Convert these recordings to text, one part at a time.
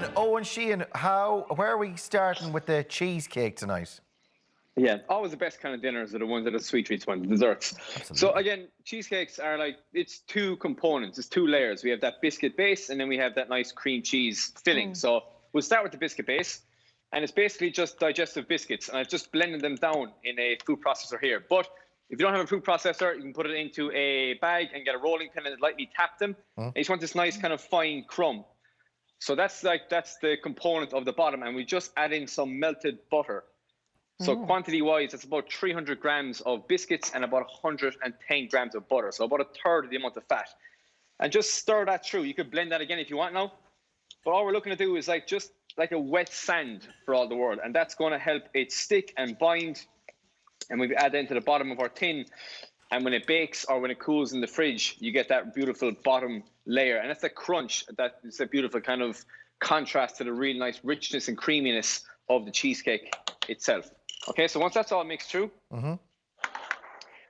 And Eoin Sheehan, where are we starting with the cheesecake tonight? Yeah, always the best kind of dinners are the ones that are sweet treats, ones, desserts. Absolutely. So again, cheesecakes are like, it's two components, it's two layers. We have that biscuit base and then we have that nice cream cheese filling. So we'll start with the biscuit base, and it's basically just digestive biscuits. And I've just blended them down in a food processor here. But if you don't have a food processor, you can put it into a bag and get a rolling pin and lightly tap them. And you just want this nice kind of fine crumb. So that's the component of the bottom, and we just add in some melted butter. So quantity-wise, it's about 300 grams of biscuits and about 110 grams of butter. So about a third of the amount of fat. And just stir that through. You could blend that again if you want now. But all we're looking to do is just like a wet sand for all the world. And that's going to help it stick and bind. And we add that into the bottom of our tin. And when it bakes or when it cools in the fridge, you get that beautiful bottom layer. And that's the crunch. That is a beautiful kind of contrast to the really nice richness and creaminess of the cheesecake itself. Okay, so once that's all mixed through,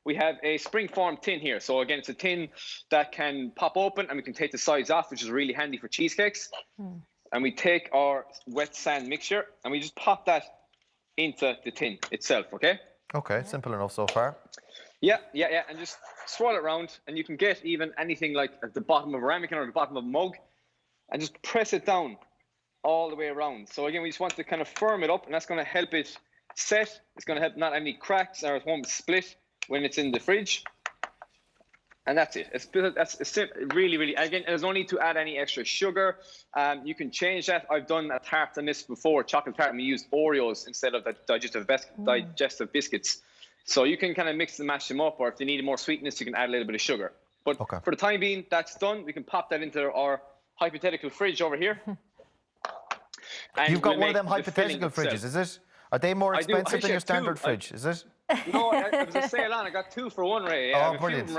we have a springform tin here. So again, it's a tin that can pop open and we can take the sides off, which is really handy for cheesecakes. And we take our wet sand mixture and we just pop that into the tin itself, okay? Okay, simple enough so far. Yeah, and just swirl it around, and you can get even anything like at the bottom of a ramekin or the bottom of a mug, and just press it down all the way around. So again, we just want to kind of firm it up, and that's going to help it set. It's going to help not any cracks, or it won't split when it's in the fridge. And that's it. It's really, really. Again, there's no need to add any extra sugar. You can change that. I've done a tart on this before, chocolate tart, and we used Oreos instead of the digestive biscuits. So you can kind of mix and mash them up, or if you need more sweetness, you can add a little bit of sugar. But for the time being, that's done. We can pop that into our hypothetical fridge over here. You've got one of them hypothetical fridges, is it? Are they more expensive than your standard fridge, is it? No, it was a sale on. I got two for one, Ray. Yeah, oh, brilliant.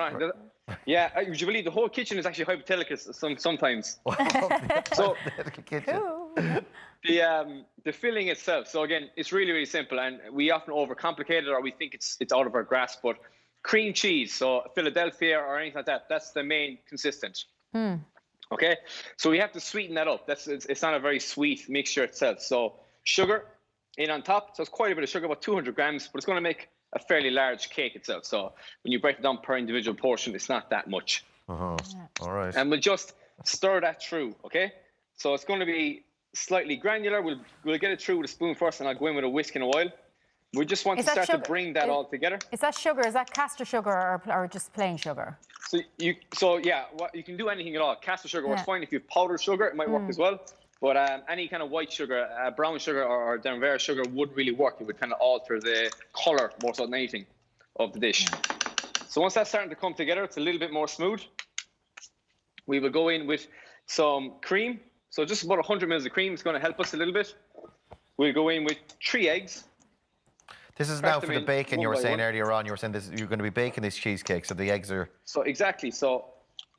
Yeah, you believe the whole kitchen is actually hypothetical sometimes. So the filling itself. So again, it's really, really simple, and we often overcomplicate it, or we think it's out of our grasp. But cream cheese, so Philadelphia or anything like that, that's the main consistent. Okay, so we have to sweeten that up. It's not a very sweet mixture itself. So sugar in on top. So it's quite a bit of sugar, about 200 grams, but it's going to make a fairly large cake itself. So when you break it down per individual portion, it's not that much. All right. And we'll just stir that through, okay? So it's going to be slightly granular. We'll get it through with a spoon first, and I'll go in with a whisk in a while. We just want to start to bring that all together. Is that sugar? Is that caster sugar or just plain sugar? So yeah, you can do anything at all. Caster sugar works fine. If you have powdered sugar, it might work as well. But any kind of white sugar, brown sugar or Denver sugar would really work. It would kind of alter the colour more so than anything of the dish. So once that's starting to come together, it's a little bit more smooth. We will go in with some cream. So just about 100 mils of cream is going to help us a little bit. We'll go in with 3 eggs. This is now for the bacon you were saying earlier on. You were saying you're going to be baking this cheesecake, so the eggs are... So exactly. So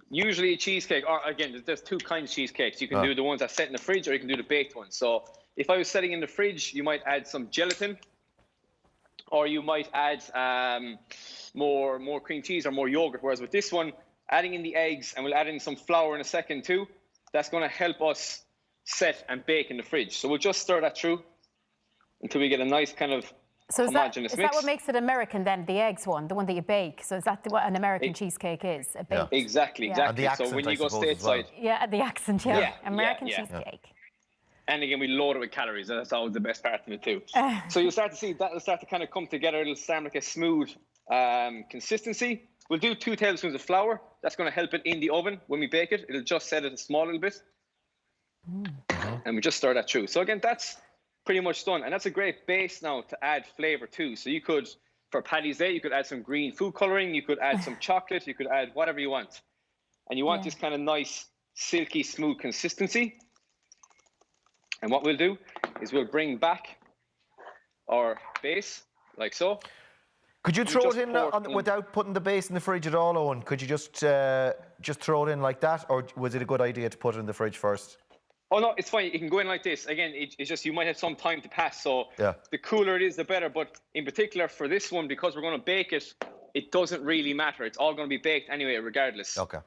usually a cheesecake, or again, there's 2 kinds of cheesecakes. You can do the ones that set in the fridge, or you can do the baked ones. So if I was setting in the fridge, you might add some gelatin, or you might add more cream cheese or more yogurt. Whereas with this one, adding in the eggs, and we'll add in some flour in a second too, that's going to help us set and bake in the fridge. So we'll just stir that through until we get a nice kind of homogeneous mix. Is that what makes it American then, the eggs one, the one that you bake? So is that what an American cheesecake is? A baked? Exactly. And the accent, so when you go stateside. Well. Yeah, the accent, American cheesecake. And again, we load it with calories, and that's always the best part of it too. So you'll start to see that will start to kind of come together. It'll start like a smooth consistency. We'll do 2 tablespoons of flour. That's going to help it in the oven when we bake it. It'll just set it a small little bit. And we just stir that through. So again, that's pretty much done. And that's a great base now to add flavour too. So you could, for Paddy's Day, you could add some green food colouring. You could add some chocolate. You could add whatever you want. And you want this kind of nice, silky, smooth consistency. And what we'll do is we'll bring back our base, like so. Could you throw it in without putting the base in the fridge at all, Eoin? Could you just throw it in like that, or was it a good idea to put it in the fridge first? Oh no, it's fine. You can go in like this. Again, it's just you might have some time to pass, so the cooler it is, the better. But in particular for this one, because we're going to bake it, it doesn't really matter. It's all going to be baked anyway, regardless. Okay.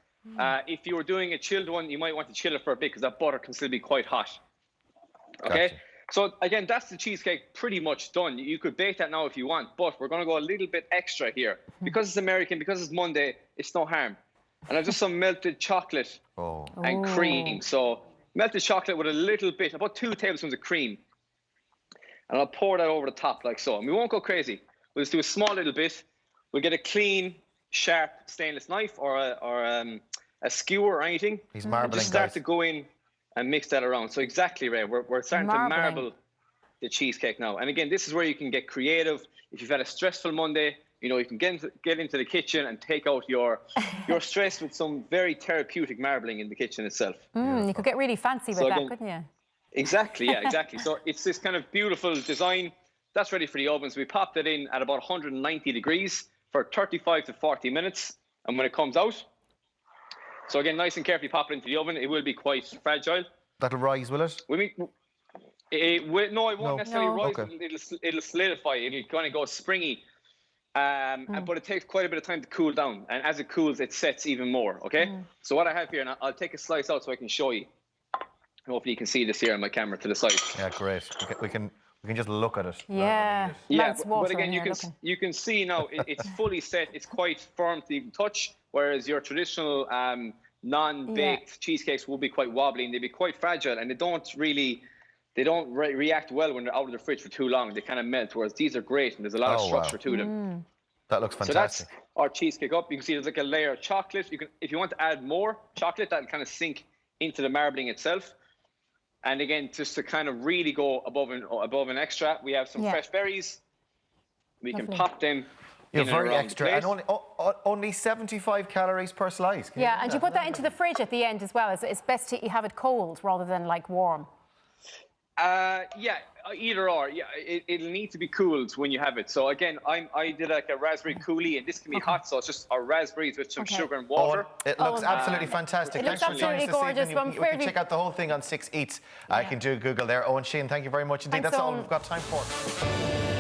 If you were doing a chilled one, you might want to chill it for a bit because that butter can still be quite hot. Okay. Gotcha. So again, that's the cheesecake pretty much done. You could bake that now if you want, but we're going to go a little bit extra here. Because it's American, because it's Monday, it's no harm. And I've just some melted chocolate and cream. So melted chocolate with a little bit, about 2 tablespoons of cream. And I'll pour that over the top like so. And we won't go crazy. We'll just do a small little bit. We'll get a clean, sharp stainless knife or a skewer or anything. He's marbling, and just start guys. to go in and mix that around. So exactly, Ray. We're starting to marble the cheesecake now. And again, this is where you can get creative. If you've had a stressful Monday, you know, you can get into the kitchen and take out your stress with some very therapeutic marbling in the kitchen itself. You could get really fancy with that, couldn't you? Exactly, yeah, exactly. So it's this kind of beautiful design. That's ready for the oven. So we popped it in at about 190 degrees for 35 to 40 minutes. And when it comes out, so again, nice and carefully pop it into the oven. It will be quite fragile. That'll rise, will it? It won't necessarily rise. Okay. It'll solidify. It'll kind of go springy. But it takes quite a bit of time to cool down. And as it cools, it sets even more, okay? So what I have here, and I'll take a slice out so I can show you. Hopefully you can see this here on my camera to the side. Yeah, great. We can just look at it. Yeah. Yeah, but again, you can see now it's fully set. It's quite firm to the touch, whereas your traditional non-baked cheesecakes will be quite wobbly and they'll be quite fragile, and they don't react well when they're out of the fridge for too long. They kind of melt, whereas these are great and there's a lot of structure to them. That looks fantastic. So that's our cheesecake up. You can see there's like a layer of chocolate. You can, if you want to add more chocolate, that'll kind of sink into the marbling itself. And again, just to kind of really go above and extra, we have some fresh berries. We can pop them. You're very extra, and only 75 calories per slice. And you put that into the fridge at the end as well. It's best to have it cold rather than like warm. Either or. Yeah, it'll need to be cooled when you have it. So again, I did like a raspberry coulis, and this can be hot, so it's just our raspberries with some sugar and water. It looks absolutely fantastic. It looks absolutely gorgeous. You can check out the whole thing on 6 Eats. I can do Google there. Eoin Sheehan, thank you very much indeed. Thanks, That's all Eoin. we've got time for.